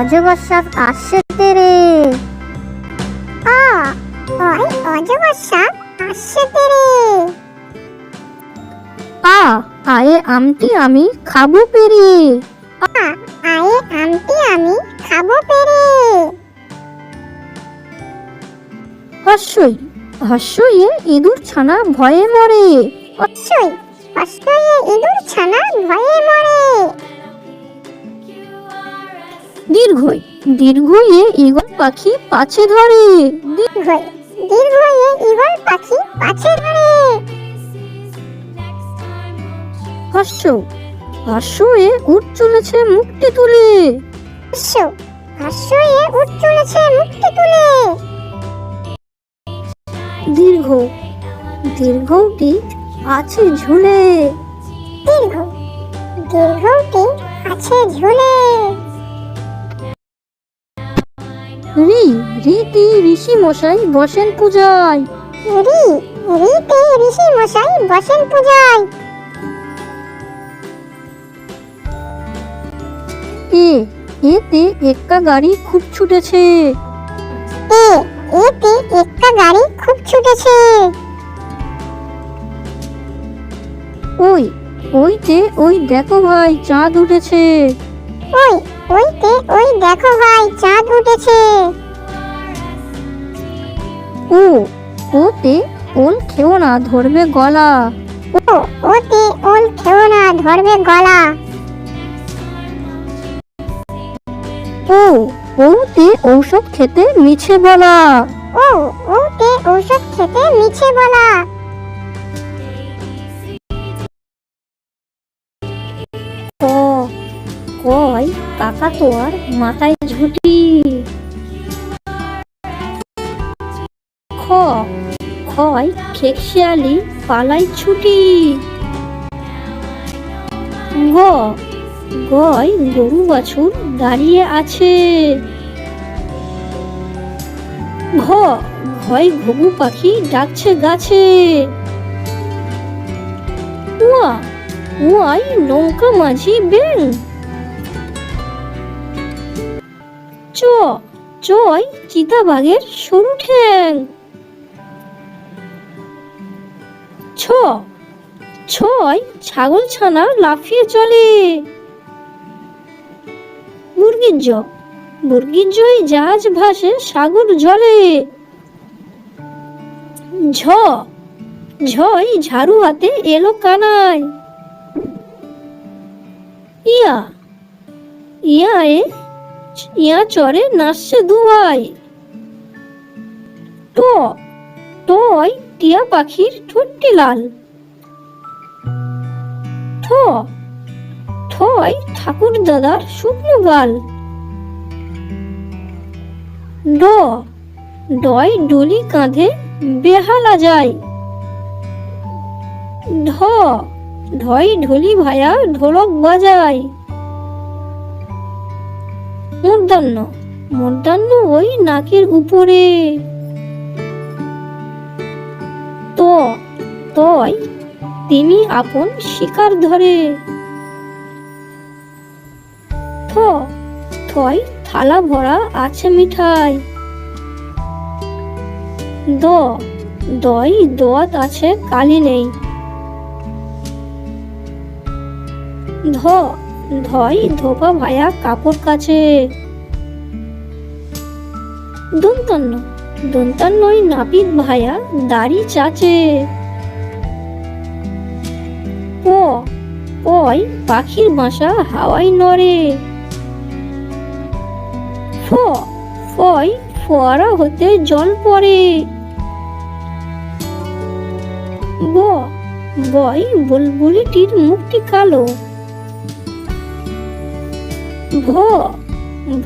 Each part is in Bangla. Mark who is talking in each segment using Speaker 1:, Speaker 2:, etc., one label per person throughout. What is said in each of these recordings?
Speaker 1: অজগর সাপ আসছে তেরে।
Speaker 2: অ ওই অজগর সাপ আসছে তেরে।
Speaker 1: আ আয়ে আমটি আমি খাবো পেরে।
Speaker 2: আয়ে আমটি আমি খাবো পেরে।
Speaker 1: হস্যই হস্যইয়ে ইঁদুর ছানা ভয়ে মরে।
Speaker 2: হস্যই হস্যইয়ে ইঁদুর ছানা ভয়ে মরে।
Speaker 1: দীর্ঘই দীর্ঘইয়ে ঈগল পাখি পাছে ধরে।
Speaker 2: দীর্ঘই দীর্ঘইয়ে ঈগল পাখি পাছে ধরে।
Speaker 1: হস্য হস্যয়ে উঠ চলেছে মুখটি তুলে।
Speaker 2: হস্য হস্যইয়ে উঠ চলেছে মুখটি তুলে।
Speaker 1: দীর্ঘ দীর্ঘটি আছে ঝুলে।
Speaker 2: দীর্ঘ দীর্ঘটি আছে ঝুলে।
Speaker 1: রি রীতি ঋষি মশাই বসেন পূজায়।
Speaker 2: রি রিতে ঋষি মশাই বসেন পূজায়।
Speaker 1: এতে এক্কা গাড়ি খুব ছুটেছে।
Speaker 2: এতে একটা গাড়ি খুব ছুটেছে।
Speaker 1: ওইতে ওই দেখো ভাই চাঁদ উঠেছে।
Speaker 2: ওইতে ওই দেখো ভাই চাঁদ উঠেছে।
Speaker 1: ওতে ওল খেও না ধরবে গলা।
Speaker 2: ওতে ওল খেও না ধরবে গলা।
Speaker 1: ওতে ঔষধ খেতে মিছে বলা।
Speaker 2: ওতে ঔষধ খেতে মিছে বলা।
Speaker 1: কয় কাকাতুয়ার মাথায় ঝুঁটি। খয় খেকশিয়ালি পালাই ছুটি। গয় গরু বাছুর দাঁড়িয়ে আছে। ঘয় ঘুঘু পাখি ডাকছে গাছে। ওয়াই নৌকা মাঝি বেং। চয় চিতাবাঘের সরু ঠ্যাং। ছয় ছাগল ছানা লাফিয়ে চলে। মুরগির জয় জাহাজ ভাসে সাগর জলে। ঝয় ঝাড়ু হাতে এলো কানায়। ইয়া চরে নাচছে দুভাই। টয় টিয়া পাখির ঠোঁটটি লাল। ঠয় ঠাকুর দাদার শুকনো গাল। ডয় ডলি কাঁধে বেহালা যায়। ঢয় ঢোলি ভায়া ঢোলক বাজায়। মূর্ধন্য ওই নাকের উপরে। তয় তিনি আপন শিকার ধরে। থয় থালা ভরা আছে মিঠাই। দয় দোয়াত আছে কালি নেই। ধয় ধোপা ভায়া কাপড় কাছে। দন্তান্নই নাপিত ভায়া দাড়ি চাচে। পয় পাখির বাসা হাওয়ায় নড়ে। ফয় ফোয়ারা হতে জল পড়ে। বয় বুলবুলিটির মুখটি কালো।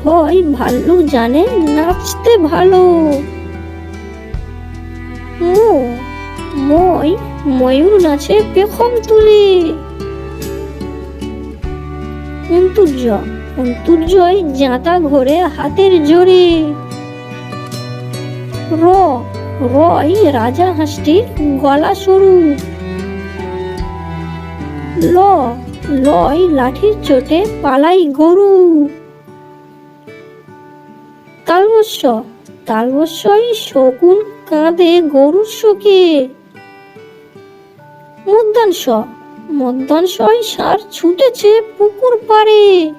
Speaker 1: ভয় ভাল্লুক জানে নাচতে ভালো। ময়ূর নাচে পেখম তুলে। অন্তর্জয় জাঁতা ঘোরে হাতের জোরে। রয় রাজা হাঁসটির গলা সরু। লয় লাঠির চোটে পালাই গরু। তালবস্য, তালবস্যই শকুন কাঁদে গরুর শোকে। মধ্যাংশ, মধ্যাংশই ষাঁড় ছুটেছে পুকুর পাড়ে।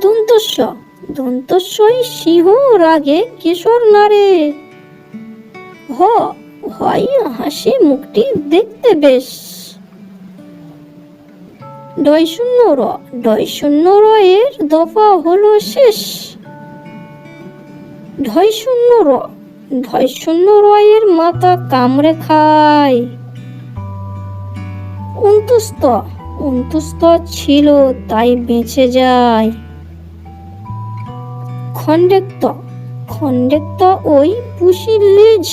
Speaker 1: দন্তস্ব, দন্তস্বই সিংহ রাগে কেশর নাড়ে। হয় হাসি মুখটি দেখতে বেশ। ডয় শূন্য র, ডয় শূন্য র এর দফা হলো শেষ। ঢয় শূন্য র, ঢয় শূন্য র এর মাথা কামড়ে খায়। অন্তুস্ত, অন্তুস্ত ছিল তাই বেঁচে যায়। খণ্ডেক্ত, খণ্ডেক্ত ওই পুষির লেজ।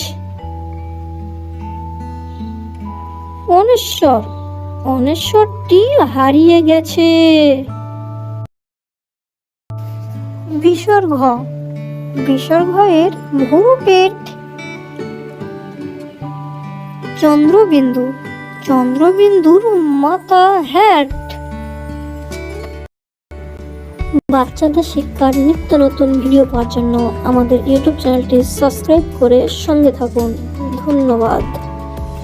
Speaker 1: অনেশ্বর, অনেশ্বরটি হারিয়ে গেছে। বিসর্গ, বিসর্গ এর ভুরু পেট। চন্দ্রবিন্দু, চন্দ্রবিন্দুর মাথা হ্যাট। বাচ্চাদের শিক্ষার নিত্য নতুন ভিডিও পাওয়ার জন্য আমাদের ইউটিউব চ্যানেলটি সাবস্ক্রাইব করে সঙ্গে থাকুন। ধন্যবাদ।